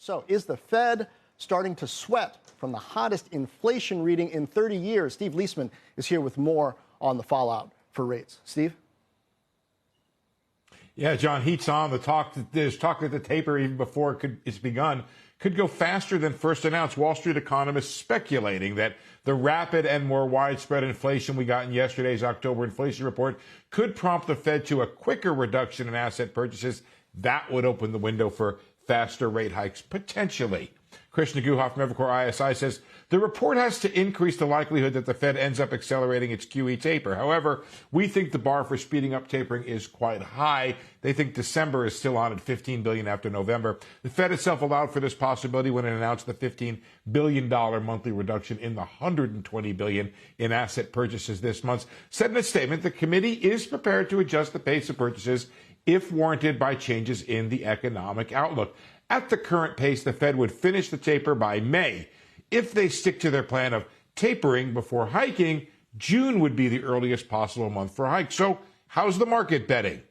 So is the Fed starting to sweat from the hottest inflation reading in 30 years? Steve Leisman is here with more on the fallout for rates. Steve? Yeah, John, heat's on. There's talk that the taper, even before it's begun, could go faster than first announced. Wall Street economists speculating that the rapid and more widespread inflation we got in yesterday's October inflation report could prompt the Fed to a quicker reduction in asset purchases. That would open the window for faster rate hikes, potentially. Krishna Guha from Evercore ISI says the report has to increase the likelihood that the Fed ends up accelerating its QE taper. However, we think the bar for speeding up tapering is quite high. They think December is still on at $15 billion after November. The Fed itself allowed for this possibility when it announced the $15 billion monthly reduction in the $120 billion in asset purchases this month. Said in a statement, the committee is prepared to adjust the pace of purchases if warranted by changes in the economic outlook. At the current pace, the Fed would finish the taper by May. If they stick to their plan of tapering before hiking, June would be the earliest possible month for a hike. So how's the market betting?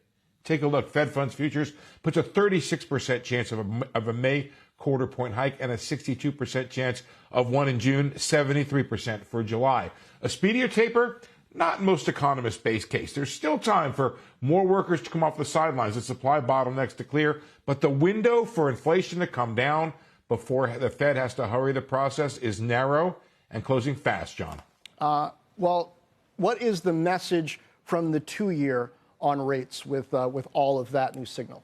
Take a look. Fed funds futures puts a 36% chance of a May quarter point hike and a 62% chance of one in June, 73% for July. A speedier taper? Not most economists' base case. There's still time for more workers to come off the sidelines and supply bottlenecks to clear, but the window for inflation to come down before the Fed has to hurry the process is narrow and closing fast, John. Well, what is the message from the 2-year on rates with all of that new signal?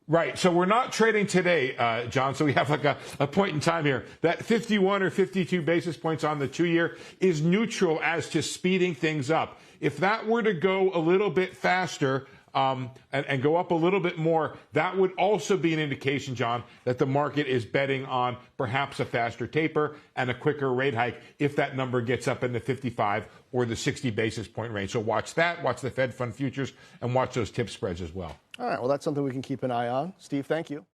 Right. So we're not trading today, John. So we have like a point in time here. That 51 or 52 basis points on the 2-year is neutral as to speeding things up. If that were to go a little bit faster and go up a little bit more, that would also be an indication, John, that the market is betting on perhaps a faster taper and a quicker rate hike if that number gets up in the 55 or the 60 basis point range. So watch that, watch the Fed fund futures, and watch those tip spreads as well. All right, well, that's something we can keep an eye on. Steve, thank you.